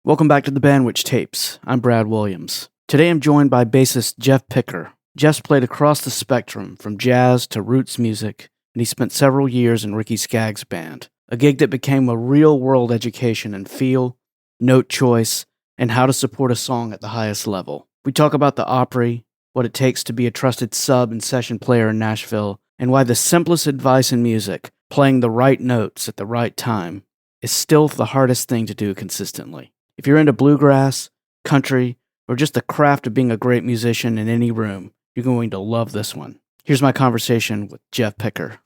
Welcome back to the Bandwidth Tapes. I'm Brad Williams. Today I'm joined by bassist Jeff Picker. Jeff's played across the spectrum, from jazz to roots music, and he spent several years in Ricky Skaggs' band, a gig that became a real-world education in feel, note choice, and how to support a song at the highest level. We talk about the Opry, what it takes to be a trusted sub and session player in Nashville, and why the simplest advice in music, playing the right notes at the right time, is still the hardest thing to do consistently. If you're into bluegrass, country, or just the craft of being a great musician in any room, you're going to love this one. Here's my conversation with Jeff Picker.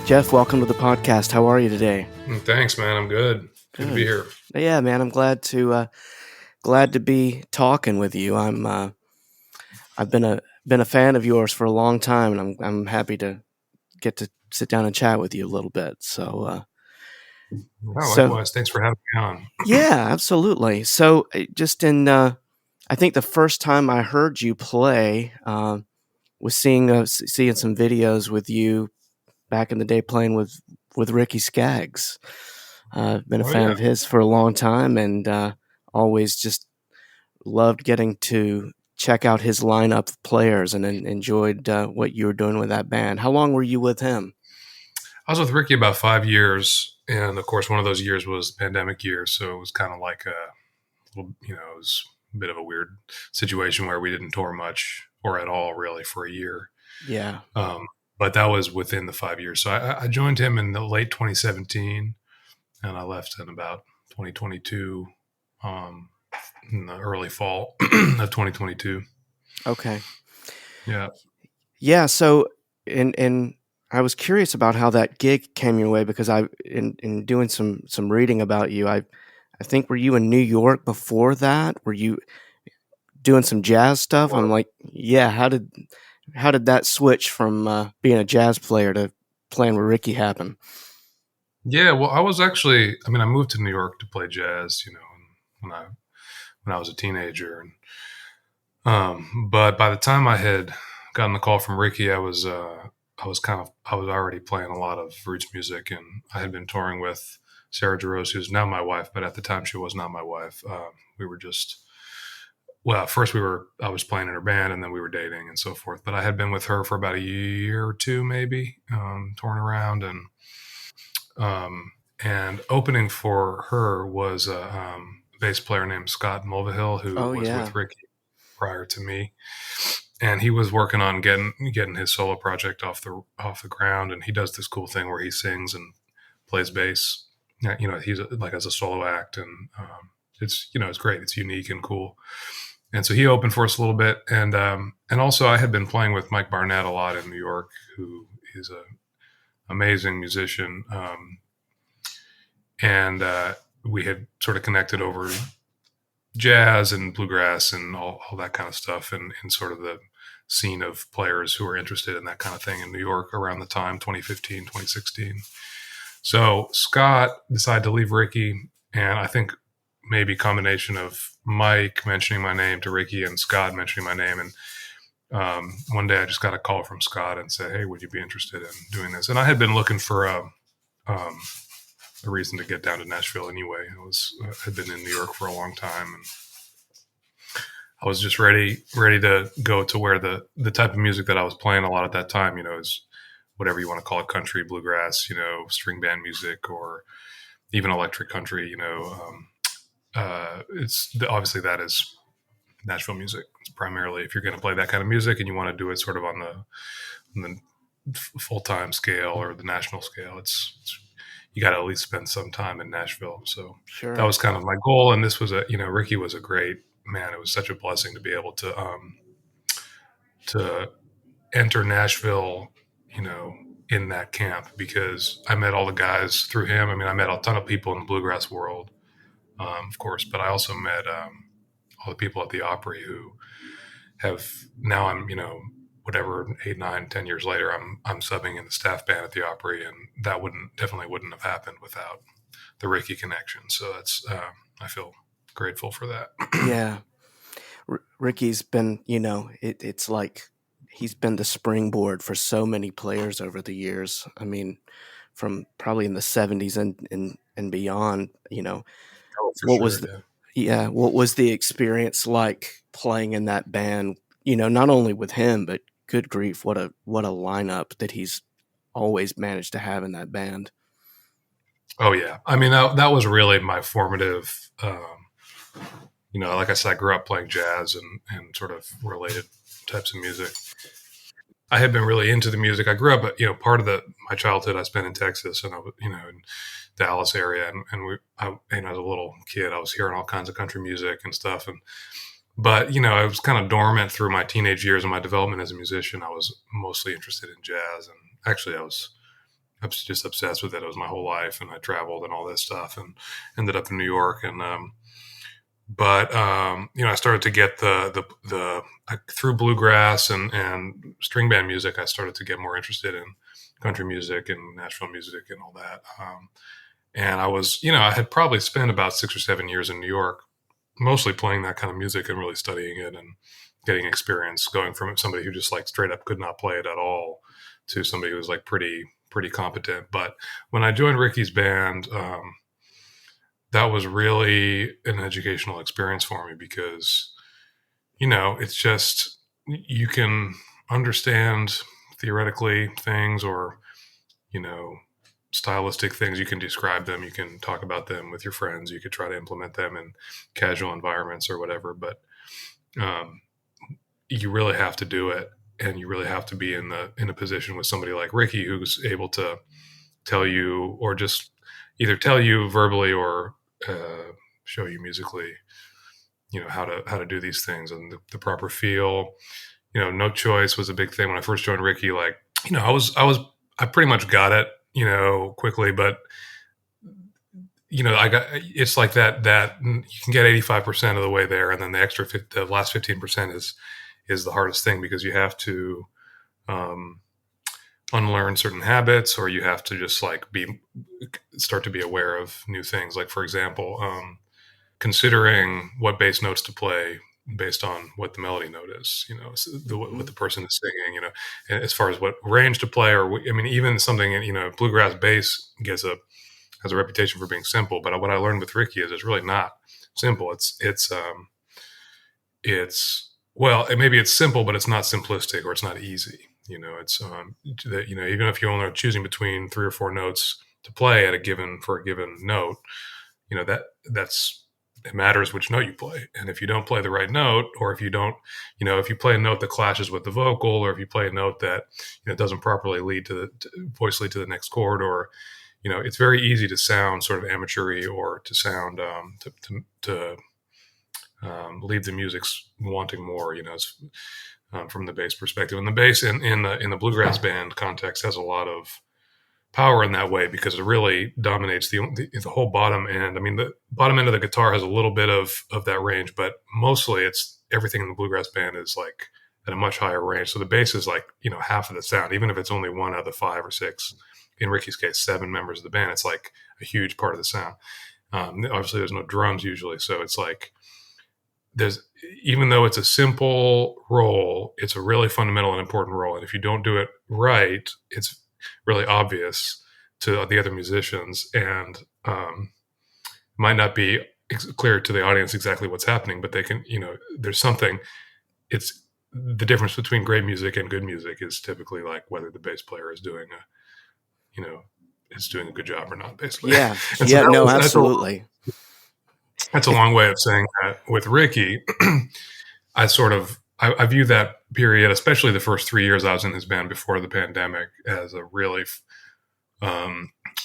Jeff, welcome to the podcast. How are you today? Thanks, man. I'm good. Good to be here. Yeah, man. I'm glad to be talking with you. I've been a fan of yours for a long time, and I'm happy to get to sit down and chat with you a little bit. Likewise. Thanks for having me on. Yeah, absolutely. So, just I think the first time I heard you play was seeing some videos with you back in the day playing with Ricky Skaggs. I've been a fan of his for a long time, and always just loved getting to check out his lineup of players, and enjoyed what you were doing with that band. How long were you with him? I was with Ricky about 5 years, and of course, one of those years was the pandemic year, so it was kind of like it was a bit of a weird situation where we didn't tour much or at all, really, for a year. Yeah. But that was within the 5 years. So I joined him in the late 2017, and I left in about 2022, in the early fall of 2022. Okay. Yeah. Yeah. So, and I was curious about how that gig came your way, because in doing some reading about you, I think, were you in New York before that? Were you doing some jazz stuff? I'm like, yeah. How did that switch from being a jazz player to playing with Ricky happen? Yeah, well, I moved to New York to play jazz, when I was a teenager, and but by the time I had gotten the call from Ricky, I was already playing a lot of roots music, and I had been touring with Sarah DeRose, who's now my wife, but at the time she was not my wife. We were just first I was playing in her band, and then we were dating and so forth. But I had been with her for about a year or two, maybe, touring around, and opening for her was a bass player named Scott Mulvihill, who was with Ricky prior to me, and he was working on getting his solo project off the ground. And he does this cool thing where he sings and plays bass. He's like as a solo act, and it's great. It's unique and cool. And so he opened for us a little bit, and also I had been playing with Mike Barnett a lot in New York, who is an amazing musician, and we had sort of connected over jazz and bluegrass and all that kind of stuff, and sort of the scene of players who were interested in that kind of thing in New York around the time 2015, 2016. So Scott decided to leave Ricky, and I think maybe a combination of Mike mentioning my name to Ricky and Scott mentioning my name. And one day I just got a call from Scott and said, "Hey, would you be interested in doing this?" And I had been looking for a reason to get down to Nashville anyway. I had been in New York for a long time, and I was just ready to go to where the type of music that I was playing a lot at that time, is whatever you want to call it, country, bluegrass, string band music, or even electric country. It's obviously that is Nashville music. It's primarily, if you're going to play that kind of music and you want to do it sort of on the full time scale or the national scale, it's you got to at least spend some time in Nashville. So Sure. that was kind of my goal. And this was Ricky was a great man. It was such a blessing to be able to enter Nashville, in that camp, because I met all the guys through him. I mean, I met a ton of people in the bluegrass world, of course, but I also met all the people at the Opry who have now I'm, whatever, 8, 9, 10 years later, I'm subbing in the staff band at the Opry, and that definitely wouldn't have happened without the Ricky connection. So that's I feel grateful for that. Yeah. Ricky's been, it's like he's been the springboard for so many players over the years. I mean, from probably in the 70s and beyond, Oh, for what sure, was what was the experience like playing in that band, not only with him, but good grief, what a lineup that he's always managed to have in that band. Oh yeah. I mean, that was really my formative, like I said, I grew up playing jazz and sort of related types of music. I had been really into the music. I grew up, part of my childhood I spent in Texas, and I was, in Dallas area. And as a little kid, I was hearing all kinds of country music and stuff. But I was kind of dormant through my teenage years and my development as a musician. I was mostly interested in jazz. And actually I was just obsessed with it. It was my whole life. And I traveled and all this stuff and ended up in New York. But I started to get through bluegrass and string band music. I started to get more interested in country music and Nashville music and all that. And I was, I had probably spent about 6 or 7 years in New York, mostly playing that kind of music and really studying it and getting experience, going from somebody who just like straight up could not play it at all to somebody who was like pretty competent. But when I joined Ricky's band, that was really an educational experience for me, because, it's just, you can understand theoretically things, or, stylistic things. You can describe them. You can talk about them with your friends. You could try to implement them in casual environments or whatever. But you really have to do it, and you really have to be in a position with somebody like Ricky, who's able to tell you, or just either tell you verbally or show you musically, how to do these things, and the proper feel. Note choice was a big thing when I first joined Ricky. Like, I pretty much got it, quickly, but it's like that you can get 85% of the way there, and then the last 15% is the hardest thing, because you have to unlearn certain habits, or you have to just like start to be aware of new things. Like, for example, considering what bass notes to play based on what the melody note is, what the person is singing, and as far as what range to play, or even something, bluegrass bass has a reputation for being simple, but what I learned with Ricky is it's really not simple. Well, maybe it's simple, but it's not simplistic, or it's not easy. It's that, even if you only are choosing between 3 or 4 notes to play for a given note, it matters which note you play. And if you don't play the right note, or if you don't, if you play a note that clashes with the vocal, or if you play a note that, doesn't properly voice lead to the next chord, or, it's very easy to sound sort of amateur-y, or to sound, to leave the music wanting more, from the bass perspective. And the bass in the bluegrass band context has a lot of power in that way, because it really dominates the whole bottom end. I mean, the bottom end of the guitar has a little bit of that range, but mostly it's everything in the bluegrass band is like at a much higher range. So the bass is like, half of the sound, even if it's only 1 out of the 5 or 6, in Ricky's case, 7 members of the band. It's like a huge part of the sound. Obviously there's no drums usually. So it's like, even though it's a simple role, it's a really fundamental and important role. And if you don't do it right, it's really obvious to the other musicians, and might not be clear to the audience exactly what's happening, but they can, there's something. It's the difference between great music and good music is typically like whether the bass player is doing is doing a good job or not, basically. Yeah. And so Yeah. No, absolutely. that's a long way of saying that. With Ricky, I view that period, especially the first 3 years I was in his band before the pandemic, as a really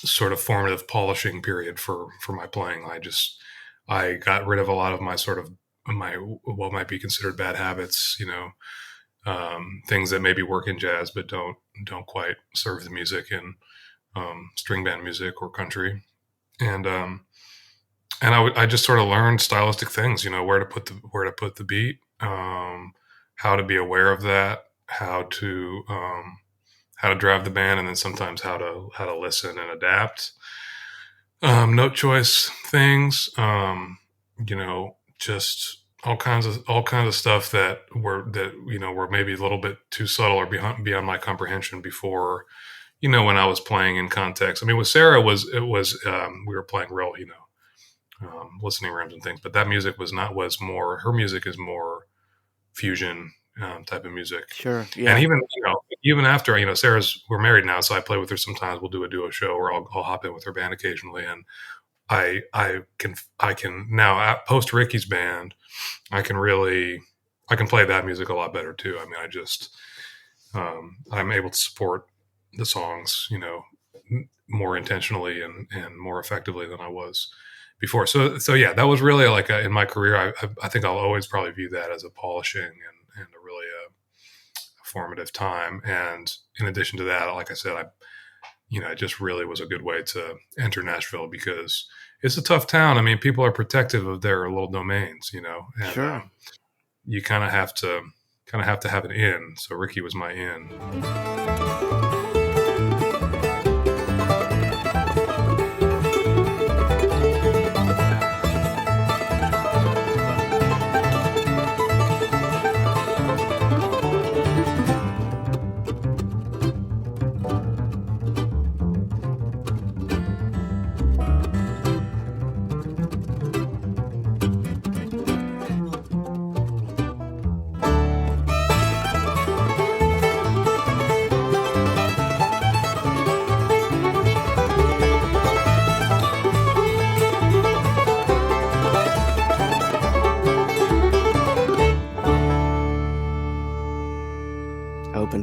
sort of formative polishing period for my playing. I got rid of a lot of my what might be considered bad habits, things that maybe work in jazz but don't quite serve the music in string band music or country. And I just sort of learned stylistic things, where to put the beat, how to be aware of that, how to drive the band, and then sometimes how to listen and adapt. Note choice things, just all kinds of stuff that were maybe a little bit too subtle or beyond my comprehension before, when I was playing in context. I mean, with Sarah we were playing real, listening rooms and things, but that music was more, her music is more fusion type of music. Sure. Yeah. And even after, we're married now, so I play with her sometimes. We'll do a duo show or I'll hop in with her band occasionally. And I can now, post Ricky's band, I can play that music a lot better too. I mean, I'm able to support the songs, more intentionally and more effectively than I was before. So yeah, that was really like in my career. I think I'll always probably view that as a polishing and a really formative time. And in addition to that, like I said, it just really was a good way to enter Nashville because it's a tough town. I mean, people are protective of their little domains, and sure. You kind of have to have an in. So Ricky was my in.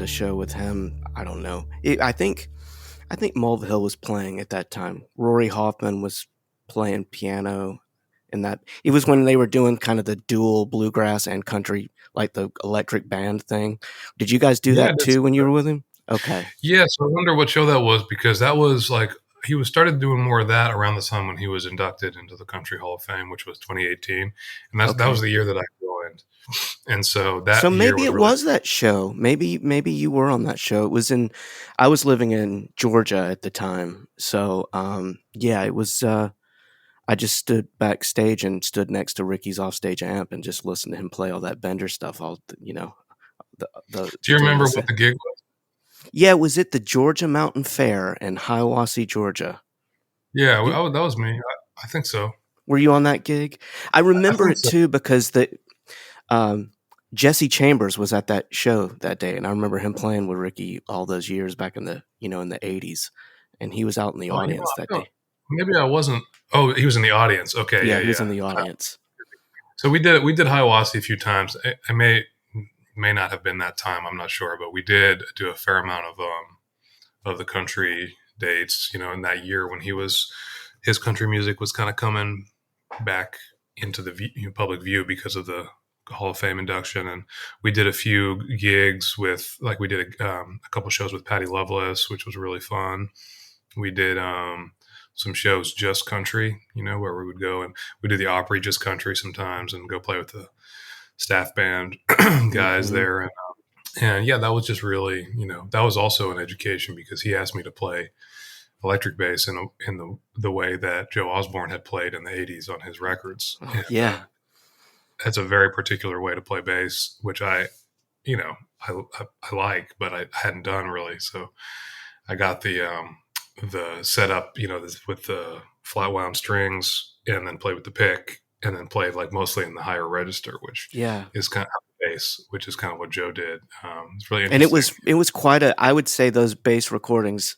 Show with him. I don't know. I think Mulvihill was playing at that time. Rory Hoffman was playing piano, and that it was when they were doing kind of the dual bluegrass and country, like the electric band thing. Did you guys do that too when you were with him? Okay. Yeah, so I wonder what show that was, because that was like he started doing more of that around the time when he was inducted into the Country Hall of Fame, which was 2018, and that was the year that I joined. And so maybe it was that show. Maybe you were on that show. It was I was living in Georgia at the time. So, yeah, it was, I just stood backstage and stood next to Ricky's offstage amp and just listened to him play all that Bender stuff. Do you remember what the gig was? Yeah, it was at the Georgia Mountain Fair in Hiawassee, Georgia. Yeah, that was me. I think so. Were you on that gig? I remember it too because Jesse Chambers was at that show that day, and I remember him playing with Ricky all those years back in the in the 80s, and he was out in the audience that day. Maybe I wasn't. Oh, he was in the audience. Okay, yeah, he was in the audience. So we did Hiawassee a few times. I may not have been that time. I'm not sure, but we did do a fair amount of the country dates. In that year when his country music was kind of coming back into the public view because of the Hall of Fame induction. And we did a few gigs with, like, we did a couple shows with Patty Loveless, which was really fun. We did some shows just country, where we would go and we did the Opry just country sometimes and go play with the staff band guys there. And yeah, that was just really, that was also an education because he asked me to play electric bass in the way that Joe Osborn had played in the 80s on his records. Oh, yeah. That's a very particular way to play bass, which I like, but I hadn't done really. So I got the setup, with the flat wound strings and then play with the pick, and then play like mostly in the higher register, which is kind of bass, which is kind of what Joe did. It's really interesting. And it was quite I would say those bass recordings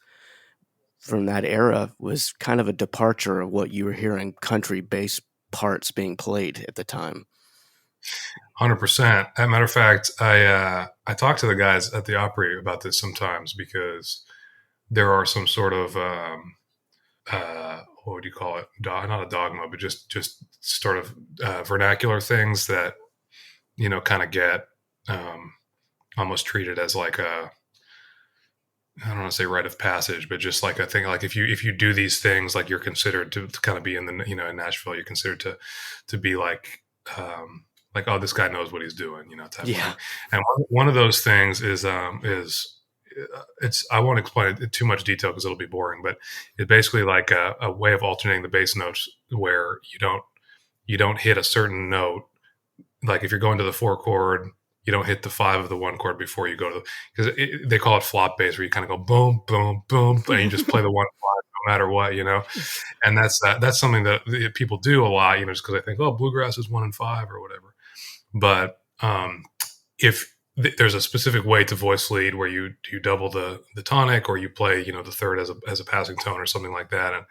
from that era was kind of a departure of what you were hearing country bass parts being played at the time. 100%. As a matter of fact, I talk to the guys at the Opry about this sometimes, because there are some sort of what would you call it? Not a dogma, but just sort of vernacular things that, kind of get almost treated as like a, I don't want to say rite of passage, but just like a thing. Like if you do these things, like you're considered to kind of be in the, in Nashville, you're considered to be like, oh, this guy knows what he's doing, type of thing. And one of those things is it's, I won't explain it in too much detail because it'll be boring, but it's basically like a way of alternating the bass notes where you don't hit a certain note. Like if you're going to the 4 chord, you don't hit the 5 of the 1 chord before you go to, because they call it flop bass, where you kind of go boom, boom, boom, and you just play the 1 5 no matter what, and that's something that people do a lot, just because I think, oh, bluegrass is 1 and 5 or whatever. But if there's a specific way to voice lead where you double the tonic, or you play, the third as a passing tone or something like that.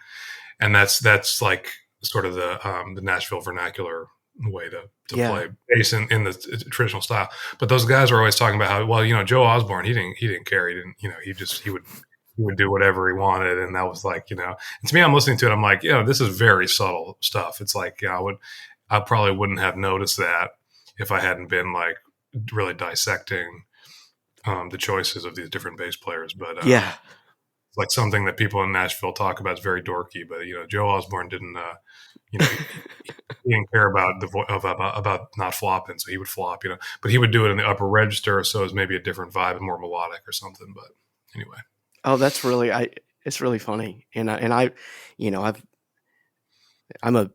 And that's like sort of the Nashville vernacular way to play bass in the traditional style. But those guys are always talking about how, well, Joe Osborn, he didn't care. He didn't, he would do whatever he wanted. And that was like, and to me, I'm listening to it, I'm like, this is very subtle stuff. It's like, I probably wouldn't have noticed that if I hadn't been like really dissecting the choices of these different bass players. But it's like something that people in Nashville talk about is very dorky. But Joe Osborn didn't, he didn't care about about not flopping, so he would flop, but he would do it in the upper register, so it's maybe a different vibe and more melodic or something. But anyway, that's really it's really funny, and I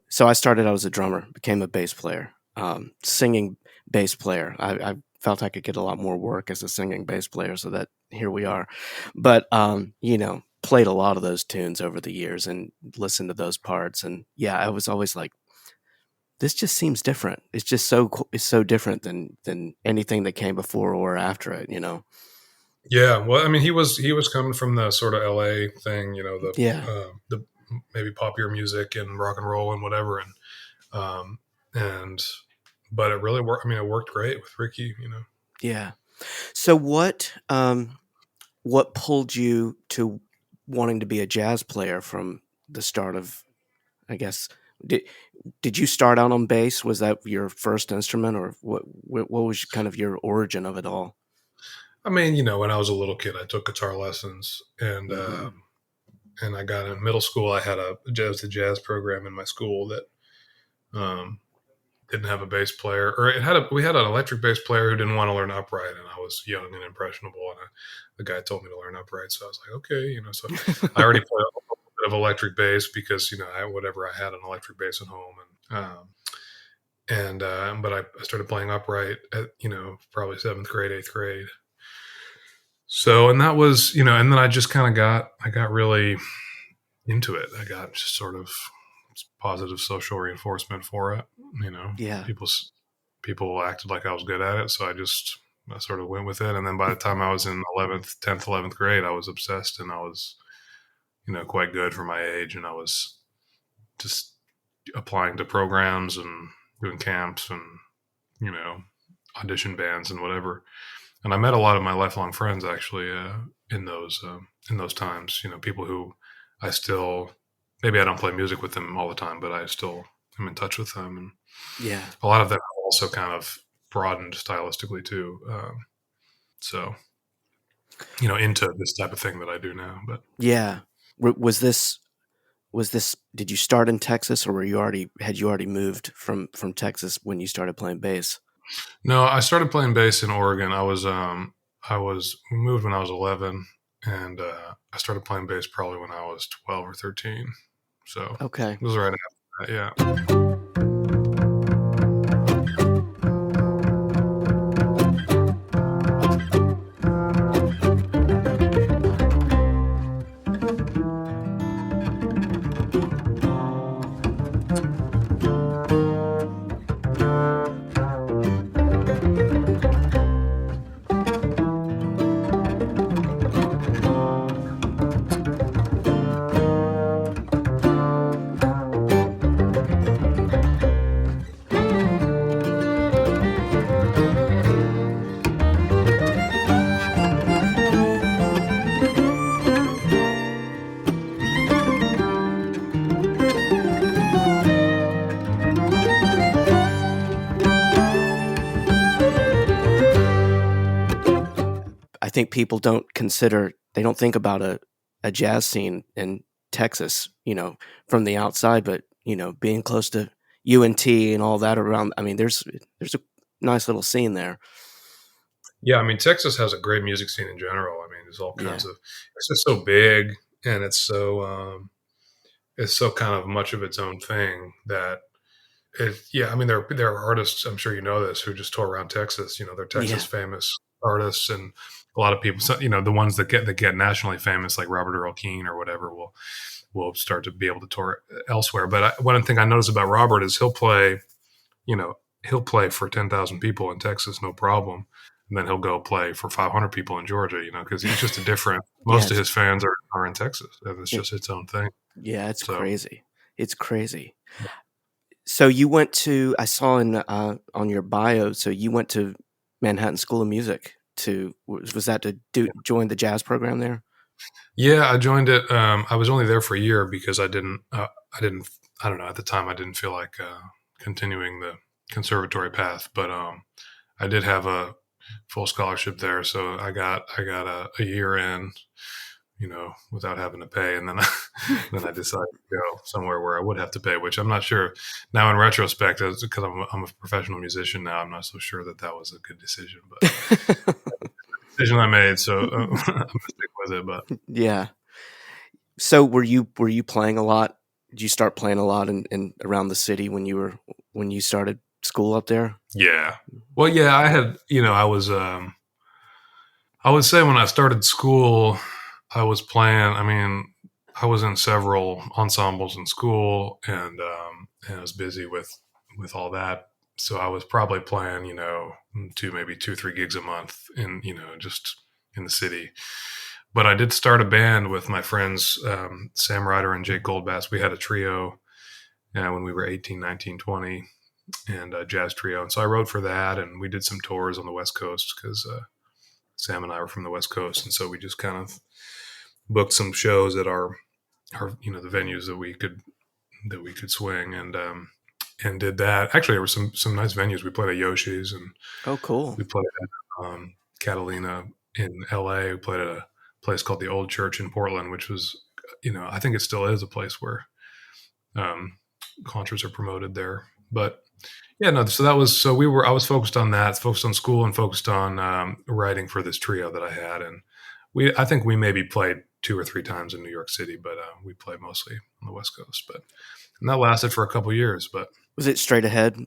started out as a drummer, became a bass player, singing bass player. I felt I could get a lot more work as a singing bass player, so that here we are. But played a lot of those tunes over the years and listened to those parts, and I was always like, this just seems different. It's just it's so different than anything that came before or after it, Yeah, well, I mean, he was coming from the sort of LA thing, the maybe popular music and rock and roll and whatever, but it really worked. I mean, it worked great with Ricky, Yeah. So what pulled you to wanting to be a jazz player from the start of, I guess, did you start out on bass? Was that your first instrument, or what was kind of your origin of it all? I mean, when I was a little kid, I took guitar lessons, and and I got in middle school. I had a jazz program in my school that didn't have a bass player, or we had an electric bass player who didn't want to learn upright, and I was young and impressionable, and the guy told me to learn upright, so I was like, okay, so I already played a little bit of electric bass because I had an electric bass at home, but I started playing upright at probably 7th grade, 8th grade. So, and that was, and then I just kind of I got really into it. I got just sort of positive social reinforcement for it. People acted like I was good at it. So I sort of went with it. And then by the time I was in 10th, 11th grade, I was obsessed, and I was, quite good for my age. And I was just applying to programs and doing camps and, audition bands and whatever. And I met a lot of my lifelong friends actually in those times. People who I still, maybe I don't play music with them all the time, but I still am in touch with them. And a lot of them also kind of broadened stylistically too. So into this type of thing that I do now. But was this? Did you start in Texas, or had you already moved from Texas when you started playing bass? No, I started playing bass in Oregon. We moved when I was 11, and I started playing bass probably when I was 12 or 13. So okay, it was right after that. Yeah. think people don't think about a jazz scene in Texas, from the outside, but being close to UNT and all that around. I mean, there's a nice little scene there. Yeah, I mean, Texas has a great music scene in general. I mean, there's all kinds of. It's just so big, and it's so kind of much of its own thing that it. Yeah, I mean, there are artists. I'm sure you know this who just tour around Texas. They're Texas famous artists, and a lot of people. So, the ones that get nationally famous, like Robert Earl Keen or whatever, will start to be able to tour elsewhere. But one thing I notice about Robert is he'll play for 10,000 people in Texas, no problem. And then he'll go play for 500 people in Georgia, because he's just a different, most of his fans are in Texas. And it's just its own thing. Yeah, it's crazy. It's crazy. So you went to, I saw on your bio, so you went to Manhattan School of Music was that to join the jazz program there? Yeah, I joined it. I was only there for a year because I don't know, at the time I didn't feel like continuing the conservatory path, but I did have a full scholarship there, so I got a year in, without having to pay, and then I decided to go somewhere where I would have to pay, which I'm not sure now in retrospect, because I'm a professional musician now. I'm not so sure that was a good decision, but decision I made, so I'm gonna stick with it. But yeah. So were you playing a lot? Did you start playing a lot in around the city when you started school up there? Yeah. Well, yeah, I had, I was, I would say when I started school, I was playing, I mean, I was in several ensembles in school, and I was busy with all that. So I was probably playing, maybe 2-3 gigs a month in, just in the city. But I did start a band with my friends, Sam Ryder and Jake Goldbass. We had a trio when we were 18, 19, 20, and a jazz trio. And so I wrote for that, and we did some tours on the West Coast because Sam and I were from the West Coast. And so we just kind of booked some shows at our the venues that we could swing, and did that. Actually, there were some nice venues. We played at Yoshi's, and oh, cool. We played at Catalina in LA. We played at a place called the Old Church in Portland, which was, I think it still is a place where concerts are promoted there. But yeah, no. So I was focused on that, focused on school, and focused on writing for this trio that I had, and I think we maybe played 2 or 3 times in New York City, but we played mostly on the West Coast. And that lasted for a couple of years. But was it straight ahead?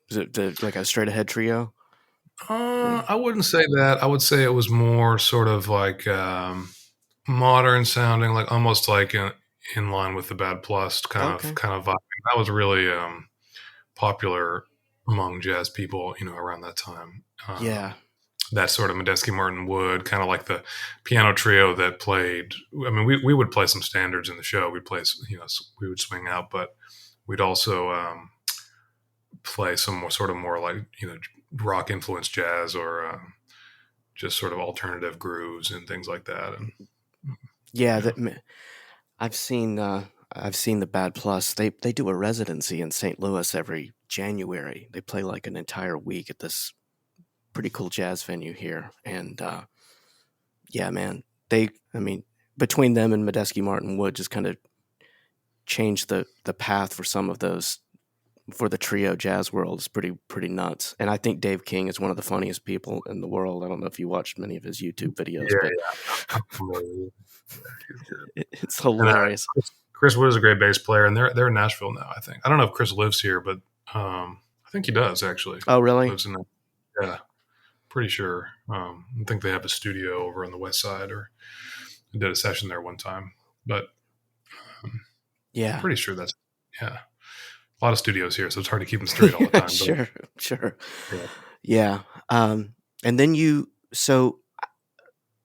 Was it like a straight ahead trio? I wouldn't say that. I would say it was more sort of like modern sounding, like almost like in line with the Bad Plus kind of vibing. That was really popular among jazz people, around that time. Yeah. That sort of Medeski Martin Wood, kind of like the piano trio that played. I mean, we would play some standards in the show. We'd play, we would swing out, but we'd also play some more like, rock influenced jazz or just sort of alternative grooves and things like that. And yeah, I've seen the Bad Plus. They do a residency in St. Louis every January. They play like an entire week at this pretty cool jazz venue here, and yeah, man, between them and Medeski Martin Wood just kind of changed the path for some of those, for the trio jazz world. Is pretty nuts. And I think Dave King is one of the funniest people in the world. I don't know if you watched many of his YouTube videos, but it's hilarious. Chris Wood is a great bass player, and they're in Nashville now, I think. I don't know if Chris lives here, but I think he does, actually. Oh, really? Lives in yeah. Pretty sure. I think they have a studio over on the West Side, or did a session there one time. But yeah, I'm pretty sure that's a lot of studios here, so it's hard to keep them straight all the time. Sure. Yeah. And then so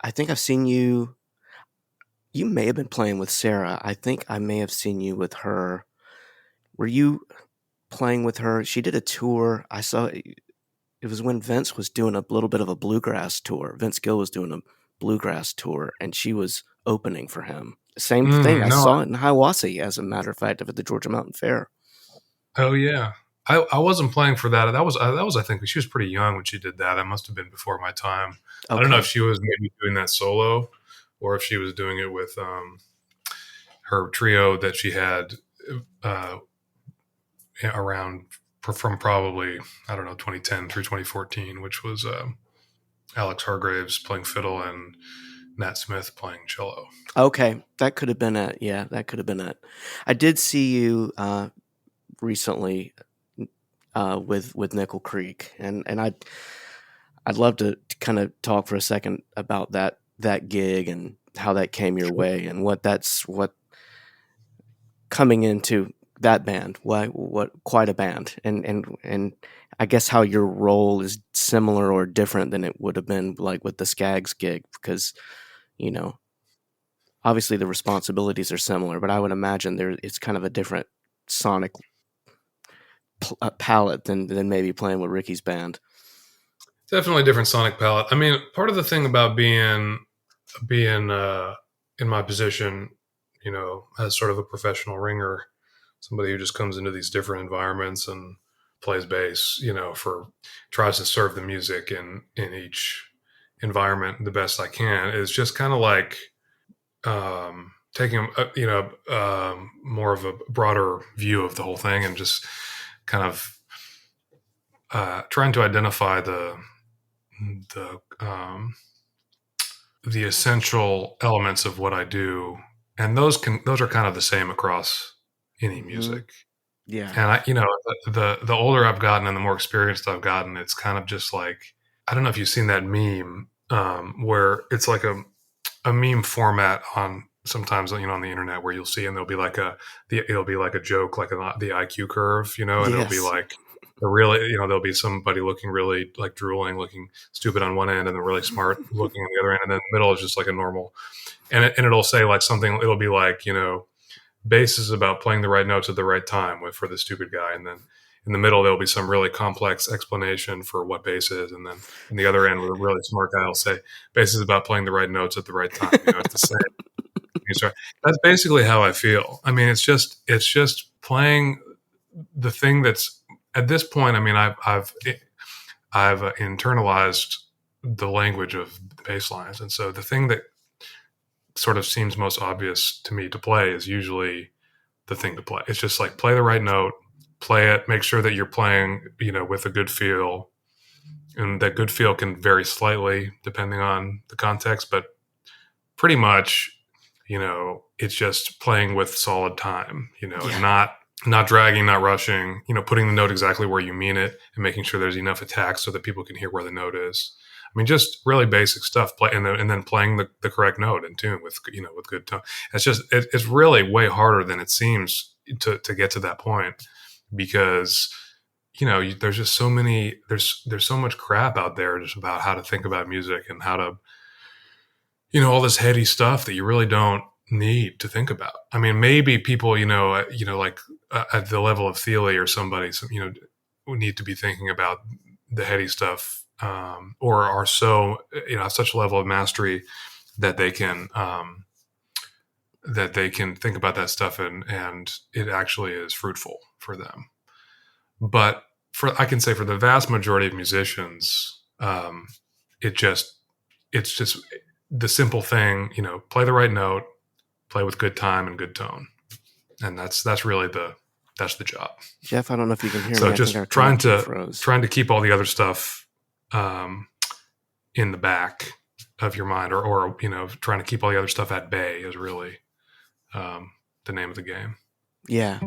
I think I've seen you. You may have been playing with Sarah. I think I may have seen you with her. Were you playing with her? She did a tour. I saw. It was when Vince was doing a little bit of a bluegrass tour. Vince Gill was doing a bluegrass tour, and she was opening for him. Same thing. I saw it in Hiawassee, as a matter of fact, at the Georgia Mountain Fair. Oh, yeah. I wasn't playing for that. That was I think she was pretty young when she did that. That must have been before my time. I don't know if Okay. she was maybe doing that solo, or if she was doing it with her trio that she had uh, around from probably, I don't know, 2010 through 2014, which was Alex Hargraves playing fiddle and Nat Smith playing cello. Okay, that could have been it. Yeah, that could have been it. I did see you recently with Nickel Creek, and I'd love to kind of talk for a second about that gig and how that came your way and what coming into that band, what quite a band, and I guess how your role is similar or different than it would have been like with the Skaggs gig, because you know obviously the responsibilities are similar, but I would imagine it's kind of a different sonic palette than maybe playing with Ricky's band. Definitely a different sonic palette. I mean, part of the thing about being in my position, as sort of a professional ringer, somebody who just comes into these different environments and plays bass, tries to serve the music in each environment the best I can, is just kind of like taking more of a broader view of the whole thing, and just kind of trying to identify the the essential elements of what I do, and those are kind of the same across any music. Yeah. And the older I've gotten and the more experienced I've gotten, it's kind of just like, I don't know if you've seen that meme where it's like a meme format on sometimes on the internet, where you'll see, and it'll be like a joke, like the IQ curve, and it'll be Yes. like there'll be somebody looking really like drooling, looking stupid on one end, and then really smart looking on the other end, and then the middle is just like a normal, and it'll say like something, it'll be like, bass is about playing the right notes at the right time for the stupid guy, and then in the middle there'll be some really complex explanation for what bass is, and then in the other end, with a really smart guy will say bass is about playing the right notes at the right time. It's the same. That's basically how I feel. I mean, it's just playing the thing that's, at this point, I mean, I've internalized the language of the bass lines, and so the thing that sort of seems most obvious to me to play is usually the thing to play. It's just like, play the right note, play it, make sure that you're playing, with a good feel, and that good feel can vary slightly depending on the context, but pretty much, it's just playing with solid time, and not dragging, not rushing, putting the note exactly where you mean it, and making sure there's enough attack so that people can hear where the note is. I mean, just really basic stuff. And then playing the correct note in tune with good tone. It's just it's really way harder than it seems to get to that point, because there's just so many, there's so much crap out there just about how to think about music, and how to, all this heady stuff that you really don't need to think about. I mean, maybe people, like at the level of Thiele or somebody, who need to be thinking about the heady stuff, or are so, have such a level of mastery that they can think about that stuff, and it actually is fruitful for them. But I can say for the vast majority of musicians, it's just the simple thing, play the right note, play with good time and good tone. And that's really that's the job. Jeff, I don't know if you can hear so me. So just trying to keep all the other stuff in the back of your mind, or trying to keep all the other stuff at bay is really the name of the game. Yeah.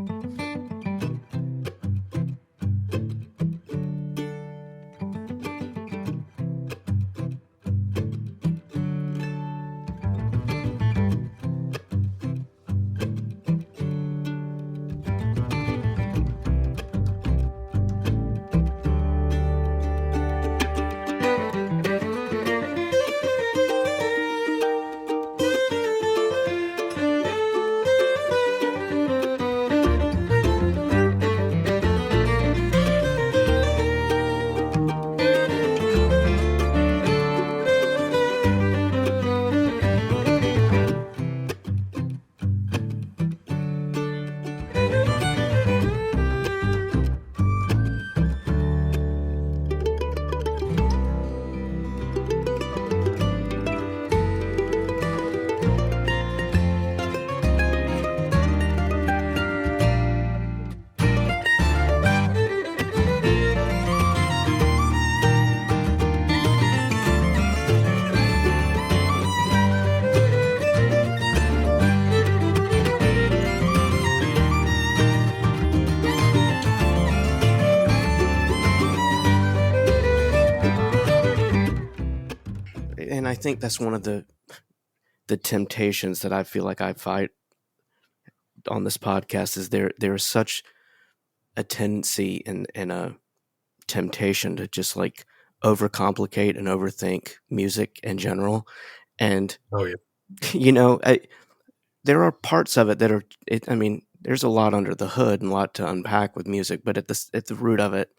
think that's one of the temptations that I feel like I fight on this podcast is there is such a tendency and a temptation to just like overcomplicate and overthink music in general. And Oh yeah. you know, there are parts of it that are I mean, there's a lot under the hood and a lot to unpack with music, but at the root of it,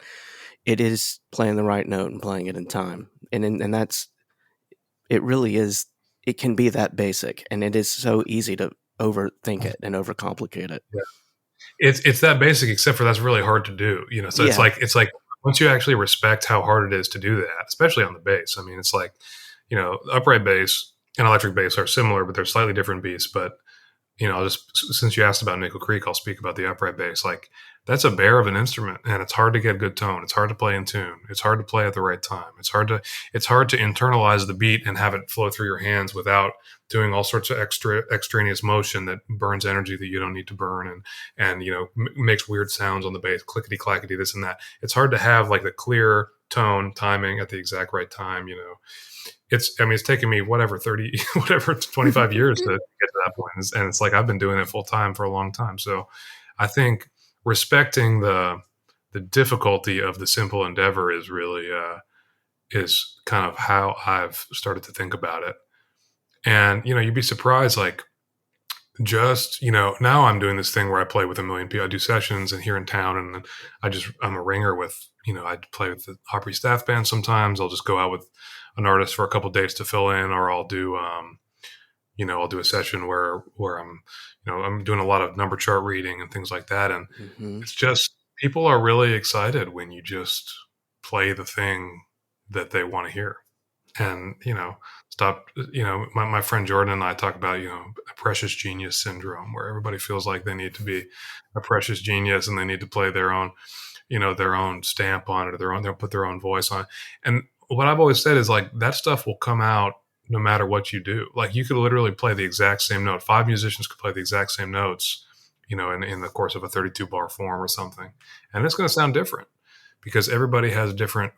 it is playing the right note and playing it in time. And that's it really is it can be that basic, and it is so easy to overthink it and overcomplicate it. Yeah. It's that basic, except for that's really hard to do, you know. So Yeah. it's like once you actually respect how hard it is to do that, especially on the bass. I mean, it's like, you know, upright bass and electric bass are similar, but they're slightly different beasts. But you know, just since you asked about Nickel Creek, I'll speak about the upright bass. Like that's a bear of an instrument, and it's hard to get good tone. It's hard to play in tune. It's hard to play at the right time. It's hard to internalize the beat and have it flow through your hands without doing all sorts of extraneous motion that burns energy that you don't need to burn, and you know makes weird sounds on the bass, clickety clackety, this and that. It's hard to have like the clear tone timing at the exact right time. You know, it's taken me 25 years to get to that point, and it's like I've been doing it full time for a long time. So I think respecting the difficulty of the simple endeavor is really is kind of how I've started to think about it. And you know, you'd be surprised, like just, you know, now I'm doing this thing where I play with a million people. I do sessions and here in town, and I'm a ringer with, you know, I play with the Opry staff band. Sometimes I'll just go out with an artist for a couple of days to fill in, or I'll do, you know, I'll do a session where I'm, you know, I'm doing a lot of number chart reading and things like that. And it's just, people are really excited when you just play the thing that they want to hear. And, you know, you know, my friend Jordan and I talk about, you know, a precious genius syndrome, where everybody feels like they need to be a precious genius and they need to play their own, you know, their own stamp on it, or they'll put their own voice on it. And what I've always said is like, that stuff will come out no matter what you do. Like you could literally play the exact same note. 5 musicians could play the exact same notes, you know, in the course of a 32 bar form or something. And it's going to sound different because everybody has different,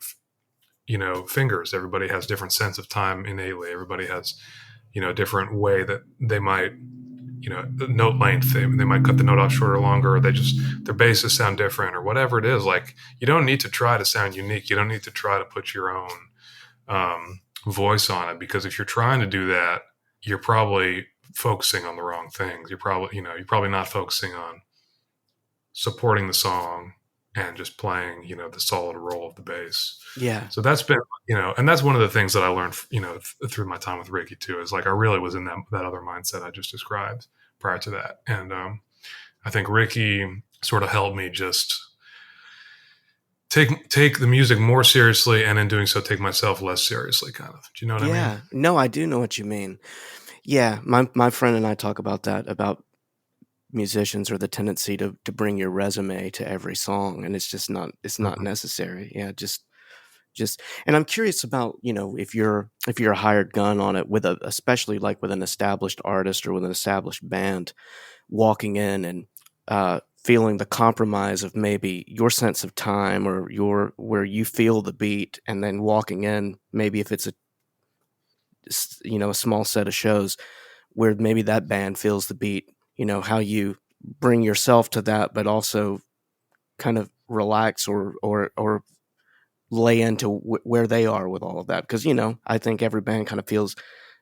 you know, fingers. Everybody has different sense of time innately. Everybody has, you know, a different way that they might, you know, the note length, they might cut the note off shorter or longer, or their basses sound different, or whatever it is. Like you don't need to try to sound unique. You don't need to try to put your own voice on it, because if you're trying to do that, you're probably focusing on the wrong things. You're probably not focusing on supporting the song and just playing, you know, the solid role of the bass. Yeah. So that's been, you know, and that's one of the things that I learned, you know, through my time with Ricky too, is like, I really was in that other mindset I just described prior to that. And I think Ricky sort of helped me just take the music more seriously, and in doing so, take myself less seriously, kind of. Do you know what I mean? Yeah. No, I do know what you mean. Yeah. My friend and I talk about that, about musicians, or the tendency to bring your resume to every song, and it's not necessary. Yeah, just and I'm curious about, you know, if you're a hired gun on it, with especially like with an established artist or with an established band, walking in and feeling the compromise of maybe your sense of time, or where you feel the beat, and then walking in, maybe if it's a small set of shows where maybe that band feels the beat, you know, how you bring yourself to that, but also kind of relax or lay into where they are with all of that. Because, you know, I think every band kind of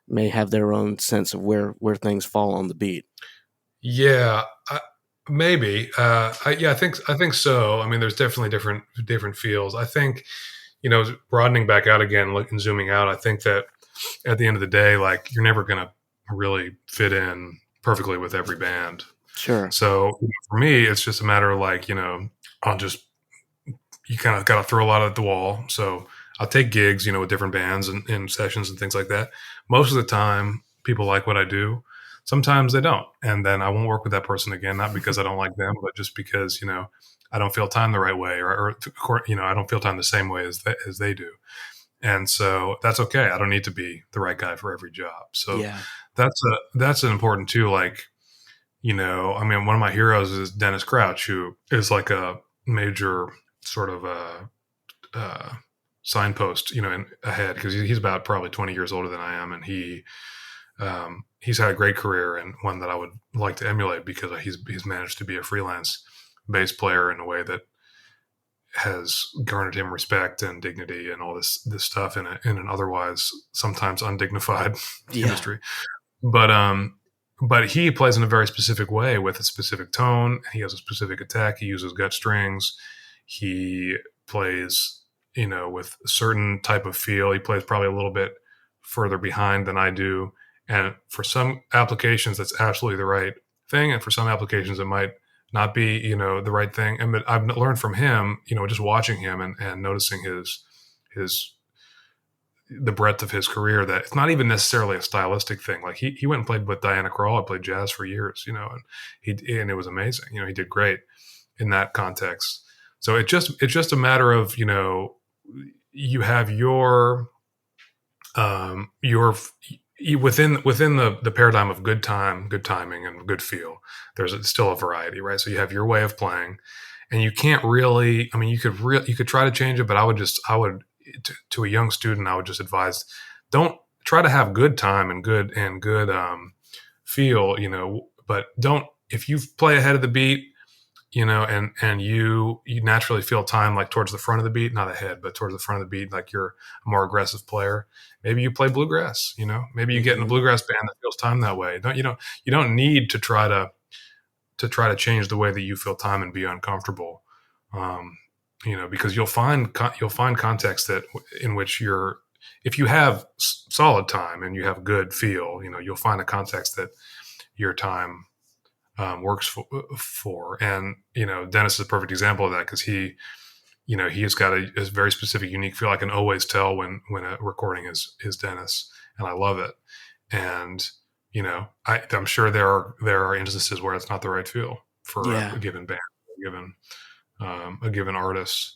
may have their own sense of where things fall on the beat. Yeah, maybe. I think so. I mean, there's definitely different feels. I think, you know, broadening back out again, looking, zooming out, I think that at the end of the day, like, you're never going to really fit in perfectly with every band. Sure. So for me, it's just a matter of like, you know, you kind of got to throw a lot at the wall. So I'll take gigs, you know, with different bands and sessions and things like that. Most of the time, people like what I do. Sometimes they don't. And then I won't work with that person again, not because I don't like them, but just because, you know, I don't feel time the right way, or you know, I don't feel time the same way as they do. And so that's okay. I don't need to be the right guy for every job. So Yeah. that's an important too. Like, you know, I mean, one of my heroes is Dennis Crouch, who is like a major sort of signpost, ahead, because he's about probably 20 years older than I am, and he's had a great career and one that I would like to emulate because he's managed to be a freelance bass player in a way that has garnered him respect and dignity and all this stuff in an otherwise sometimes undignified industry. But he plays in a very specific way with a specific tone. He has a specific attack. He uses gut strings. He plays, with a certain type of feel. He plays probably a little bit further behind than I do. And for some applications, that's absolutely the right thing. And for some applications, it might not be, the right thing. And but I've learned from him, just watching him and noticing his the breadth of his career, that it's not even necessarily a stylistic thing. Like he went and played with Diana Krall. I played jazz for years, and it was amazing. He did great in that context. So it's just a matter of, you have your within the paradigm of good timing and good feel. There's still a variety, right? So you have your way of playing, and you can't really. I mean, you could try to change it, but I would to a young student, I would just advise, don't try to have good time and good feel, but don't, if you play ahead of the beat, and you naturally feel time like towards the front of the beat, not ahead, but towards the front of the beat, like you're a more aggressive player. Maybe you play bluegrass, maybe you get in a bluegrass band that feels time that way. You don't need to try to change the way that you feel time and be uncomfortable. Because you'll find context that in which if you have solid time and you have good feel, you'll find a context that your time works for. And, Dennis is a perfect example of that, because he has got a very specific, unique feel. I can always tell when a recording is Dennis, and I love it. And, I'm sure there are instances where it's not the right feel for a given band, a given artist.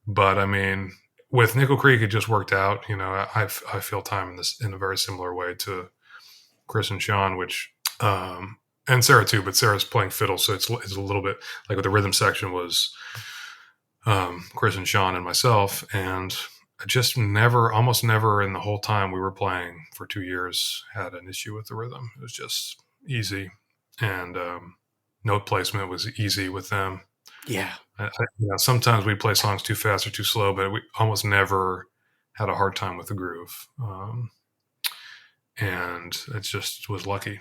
But I mean, with Nickel Creek, it just worked out. I feel time in a very similar way to Chris and Sean, which, and Sarah too, but Sarah's playing fiddle. So it's a little bit like with the rhythm section was, Chris and Sean and myself. And I just almost never in the whole time we were playing for 2 years had an issue with the rhythm. It was just easy. And, note placement was easy with them. Yeah. Sometimes we play songs too fast or too slow, but we almost never had a hard time with the groove. And it just was lucky.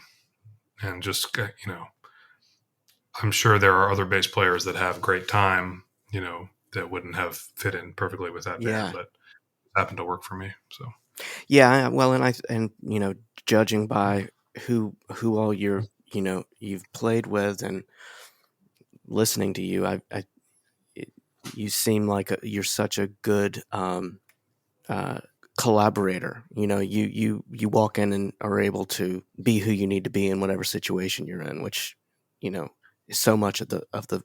And just, I'm sure there are other bass players that have great time, that wouldn't have fit in perfectly with that band, but it happened to work for me. So, yeah. Well, and judging by who all you've played with and listening to you, you seem like you're such a good collaborator. You walk in and are able to be who you need to be in whatever situation you're in, which is so much of the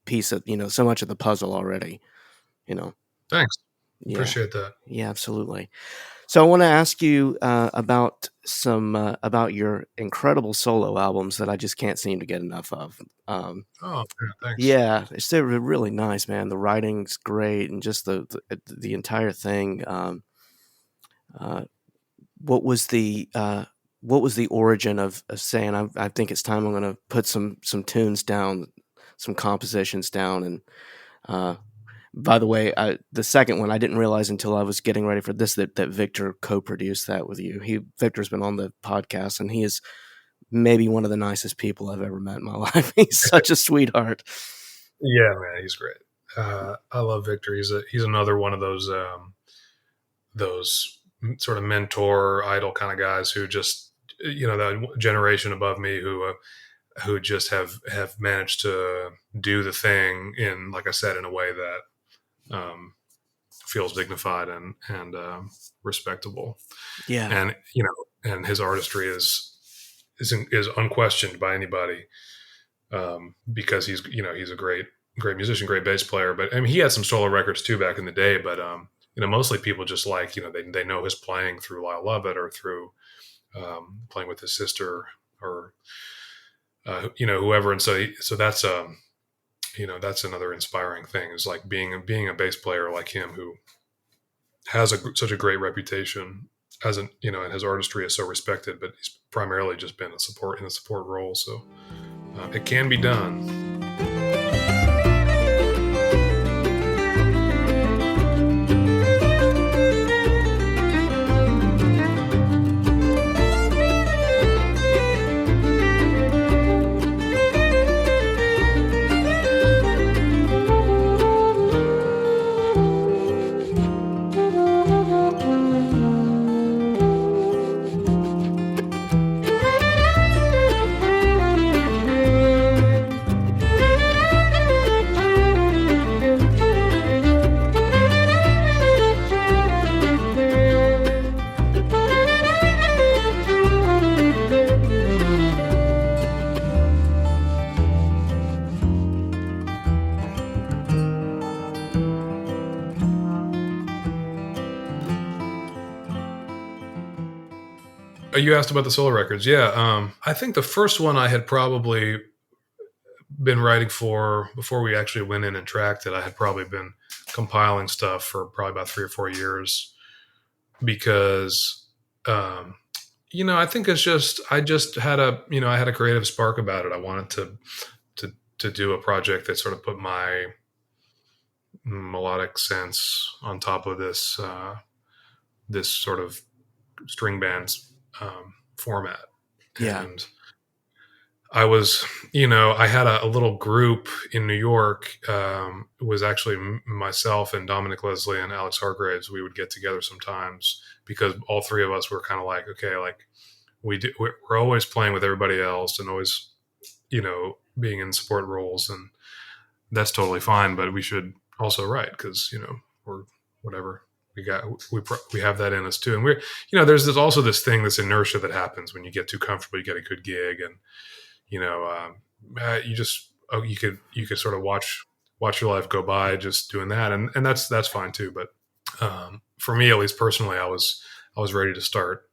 piece of so much of the puzzle already. Thanks. Appreciate that. Yeah, absolutely. So I want to ask you about your incredible solo albums that I just can't seem to get enough of. Thanks. Yeah, they're really nice, man. The writing's great, and just the entire thing. What was the origin of saying I think it's time I'm going to put some tunes down, some compositions down, and by the way, the second one I didn't realize until I was getting ready for this that Victor co-produced that with you. Victor's been on the podcast, and he is maybe one of the nicest people I've ever met in my life. He's such a sweetheart. Yeah, man, he's great. I love Victor. He's another one of those sort of mentor idol kind of guys who just, that generation above me who just have managed to do the thing in, like I said, in a way that feels dignified and respectable. Yeah. And, and his artistry is unquestioned by anybody, because he's a great musician, great bass player. But I mean, he had some solo records too back in the day, but, mostly people just like, they know his playing through Lyle Lovett or through playing with his sister or, whoever. And so that's, that's another inspiring thing, is like being a bass player like him who has such a great reputation and his artistry is so respected, but he's primarily just been in a support role. So it can be done. You asked about the solo records. Yeah. I think the first one I had probably been writing for before we actually went in and tracked it. I had probably been compiling stuff for probably about 3 or 4 years because, I think I just had I had a creative spark about it. I wanted to do a project that sort of put my melodic sense on top of this sort of string bands format. Yeah. And I was, I had a little group in New York. It was actually myself and Dominic Leslie and Alex Hargraves. We would get together sometimes because all three of us were kind of like, okay, like we're always playing with everybody else and always, being in support roles, and that's totally fine. But we should also write because, we're whatever. We have that in us too. And we're, there's also this thing, this inertia that happens when you get too comfortable, you get a good gig, and, you could sort of watch your life go by just doing that. And that's fine too. But, for me, at least personally, I was ready to start,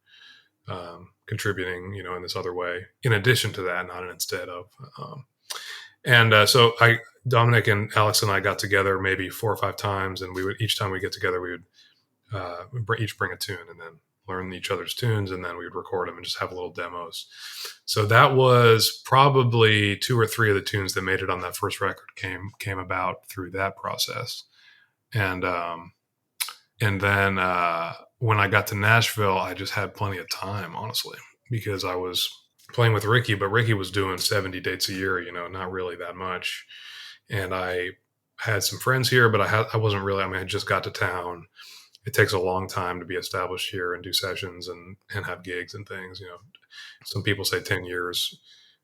contributing, in this other way, in addition to that, not instead of, so Dominic and Alex and I got together maybe 4 or 5 times, and each time we get together, we would each bring a tune and then learn each other's tunes, and then we would record them and just have little demos. So that was probably 2 or 3 of the tunes that made it on that first record came about through that process. And then when I got to Nashville, I just had plenty of time, honestly, because I was playing with Ricky, but Ricky was doing 70 dates a year, not really that much. And I had some friends here, but I wasn't really, I just got to town. It takes a long time to be established here and do sessions and have gigs and things. Some people say 10 years.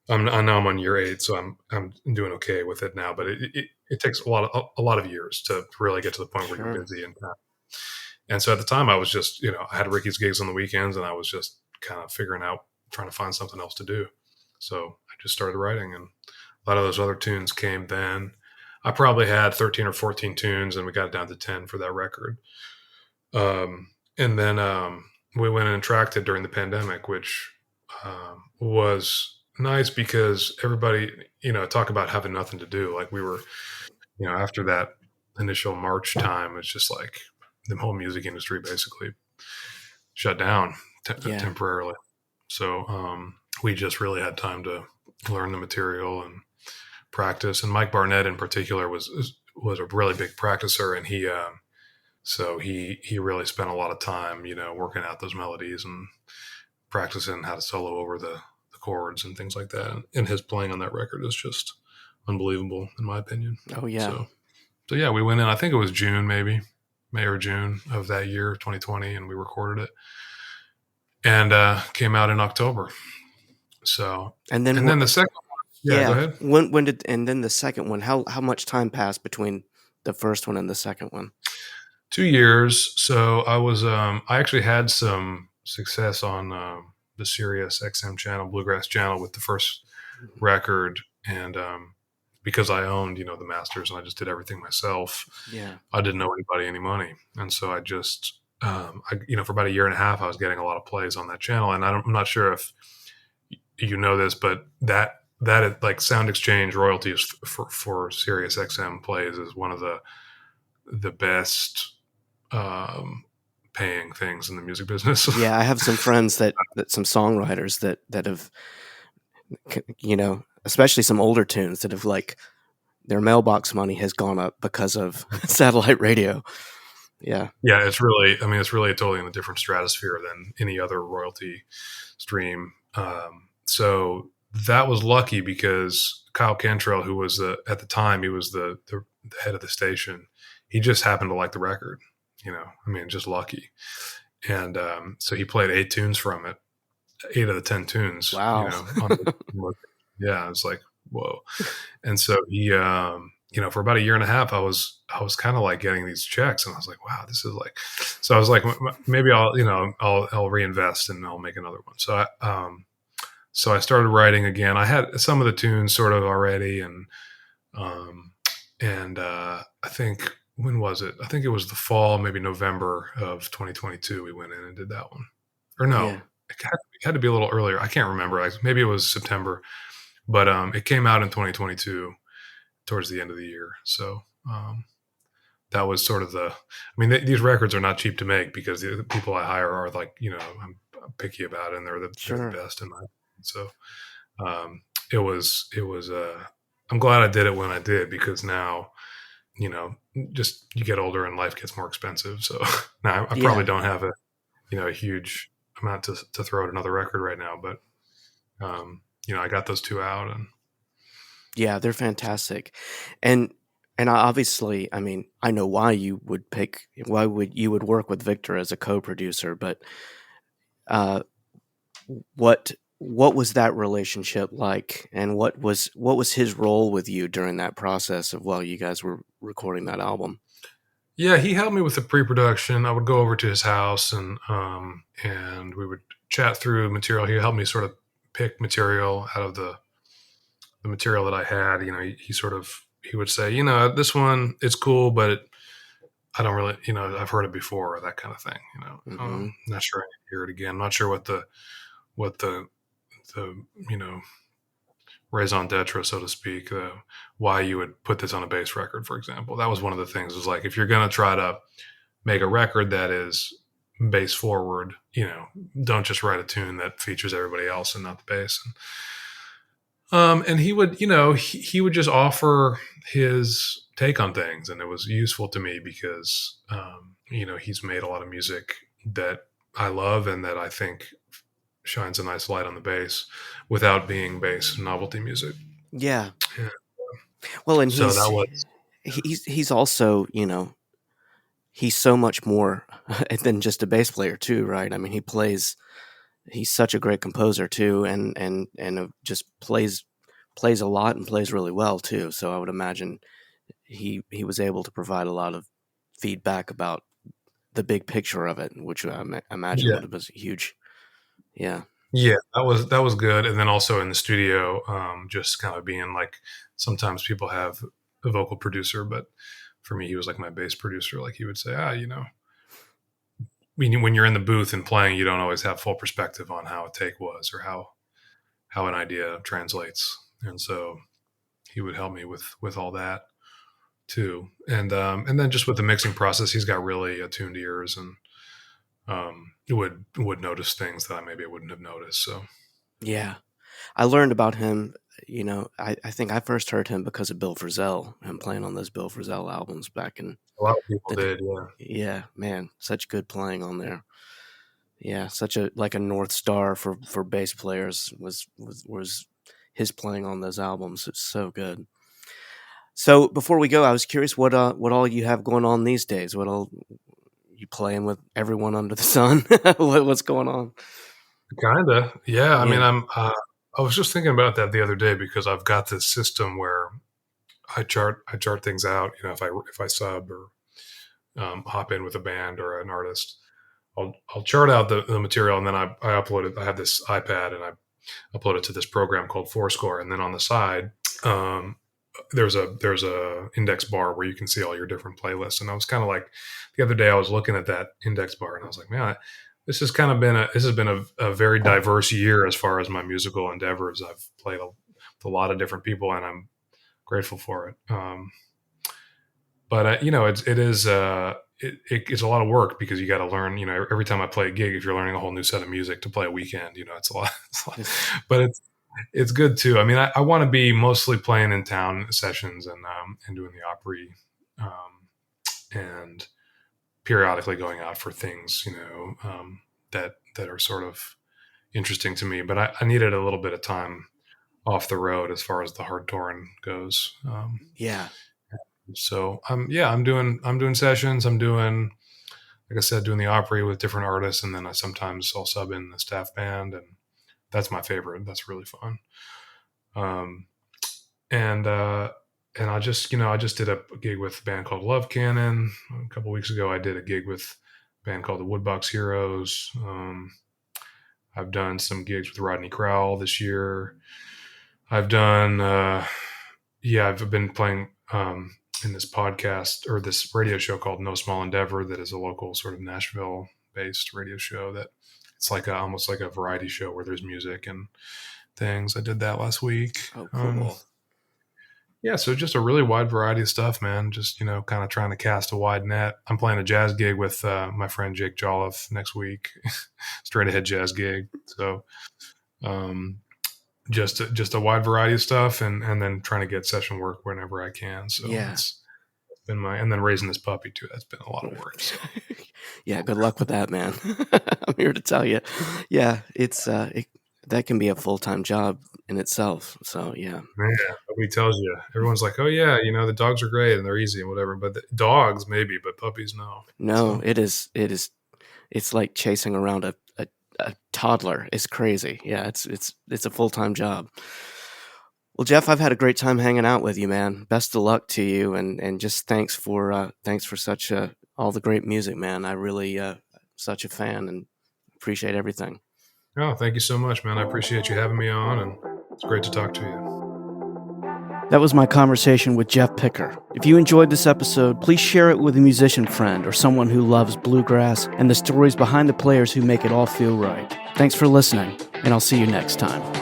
I know I'm on year 8, so I'm doing okay with it now, but it takes a lot of years to really get to the point where you're busy. And so at the time I was just, I had Ricky's gigs on the weekends, and I was just kind of trying to find something else to do. So I just started writing, and a lot of those other tunes came then. I probably had 13 or 14 tunes, and we got it down to 10 for that record. And then we went and tracked it during the pandemic, which was nice because everybody, talk about having nothing to do. Like we were, after that initial March time, it's just like the whole music industry basically shut down temporarily. So we just really had time to learn the material and practice. And Mike Barnett in particular was a really big practicer, and he really spent a lot of time, working out those melodies and practicing how to solo over the chords and things like that. And his playing on that record is just unbelievable, in my opinion. Oh yeah. So yeah, we went in, I think it was June, maybe May or June of that year, 2020, and we recorded it, and came out in October. So and then the second one, go ahead. And then the second one, how much time passed between the first one and the second one? 2 years. So I was I actually had some success on the SiriusXM channel, bluegrass channel, with the first record, and because I owned the masters and I just did everything myself. Yeah, I didn't owe anybody any money, and so I just for about 1.5 years I was getting a lot of plays on that channel. And I'm not sure if you know this, but that like Sound Exchange royalties for SiriusXM plays is one of the best paying things in the music business. Yeah, I have some friends that some songwriters that have, especially some older tunes that have like their mailbox money has gone up because of satellite radio. Yeah. Yeah, it's really totally in a different stratosphere than any other royalty stream. So that was lucky because Kyle Cantrell, who was at the time, he was the head of the station. He just happened to like the record, just lucky. And so he played 8 tunes from it, 8 of the 10 tunes. Wow. Yeah, it's like, whoa. And so he, for about a year and a half, I was kind of like getting these checks, and I was like, wow, this is like. So I was like, maybe I'll reinvest and I'll make another one. So I started writing again. I had some of the tunes sort of already, and I think, when was it? I think it was the fall, maybe November of 2022. We went in and did that one, or no, Yeah. it had to be a little earlier. I can't remember. Maybe it was September, but it came out in 2022 towards the end of the year. So that was sort of these records are not cheap to make because the people I hire are like, I'm picky about it, and they're the best in my opinion. So it was I'm glad I did it when I did, because now, just you get older and life gets more expensive. So now I probably don't have a huge amount to throw at another record right now, but I got those 2 out, and yeah, they're fantastic. And obviously, I know why you would work with Victor as a co-producer, but what was that relationship like, and what was his role with you during that process of while you guys were recording that album? Yeah, he helped me with the pre-production. I would go over to his house, and we would chat through material. He helped me sort of pick material out of the material that I had. He would say, this one, it's cool, but I don't really, I've heard it before, or that kind of thing. Mm-hmm. Not sure I need to hear it again. I'm not sure what the raison d'etre, so to speak, why you would put this on a bass record, for example. That was one of the things. Was like, if you're going to try to make a record that is bass forward, don't just write a tune that features everybody else and not the bass. And he would, he would just offer his take on things, and it was useful to me because, he's made a lot of music that I love and that I think shines a nice light on the bass without being bass novelty music. Yeah. Well, and so he's also, he's so much more than just a bass player too, right? He's such a great composer too, and just plays a lot and plays really well too. So I would imagine he was able to provide a lot of feedback about the big picture of it, which I imagine would have been huge. Yeah. Yeah, that was good. And then also in the studio, just kind of being like, sometimes people have a vocal producer, but for me, he was like my bass producer. Like, he would say, when you're in the booth and playing, you don't always have full perspective on how a take was, or how an idea translates. And so he would help me with all that too. And then just with the mixing process, he's got really attuned ears, and would notice things that I wouldn't have noticed. So yeah, I learned about him. I think I first heard him because of Bill Frisell, him playing on those Bill Frisell albums back in. A lot of people did, yeah. Yeah, man, such good playing on there. Yeah, such a North Star for bass players was his playing on those albums. It's so good. So before we go, I was curious what all you have going on these days. What all you playing with everyone under the sun? What's going on? Kinda, yeah. I mean, I was just thinking about that the other day, because I've got this system where I chart things out. If I sub or hop in with a band or an artist, I'll chart out the material, and then I upload it. I have this iPad, and I upload it to this program called Fourscore, and then on the side, there's a index bar where you can see all your different playlists. And I was kind of like, the other day I was looking at that index bar, and I was like, man, this has been a very diverse year as far as my musical endeavors. I've played with a lot of different people, and I'm grateful for it. But it's a lot of work because you got to learn, every time I play a gig, if you're learning a whole new set of music to play a weekend, it's a lot, but it's good too. I mean, I want to be mostly playing in town sessions and doing the Opry, and periodically going out for things, that are sort of interesting to me, but I needed a little bit of time off the road as far as the hard touring goes. So I'm doing sessions. I'm doing, like I said, doing the Opry with different artists, and then I'll sub in the staff band, and that's my favorite. That's really fun. And I just did a gig with a band called Love Cannon a couple weeks ago. I did a gig with a band called the Woodbox Heroes. I've done some gigs with Rodney Crowell this year. I've done, I've been playing in this podcast or this radio show called No Small Endeavor that is a local sort of Nashville-based radio show that it's like almost like a variety show where there's music and things. I did that last week. Oh, cool. So just a really wide variety of stuff, man. Just, kind of trying to cast a wide net. I'm playing a jazz gig with my friend Jake Jolliffe next week, straight ahead jazz gig. So just a wide variety of stuff and then trying to get session work whenever I can. So it's been and then raising this puppy too. That's been a lot of work. So. Yeah. Good luck with that, man. I'm here to tell you. Yeah. It's, that can be a full-time job in itself. So, yeah. Man, nobody tells you. Everyone's like, oh, yeah, the dogs are great and they're easy and whatever. But the dogs, maybe, but puppies, no. No, so. It is. It's like chasing around a toddler. It's crazy. Yeah, it's a full-time job. Well, Jeff, I've had a great time hanging out with you, man. Best of luck to you. And just thanks for such all the great music, man. I really such a fan and appreciate everything. Oh, thank you so much, man. I appreciate you having me on, and it's great to talk to you. That was my conversation with Jeff Picker. If you enjoyed this episode, please share it with a musician friend or someone who loves bluegrass and the stories behind the players who make it all feel right. Thanks for listening, and I'll see you next time.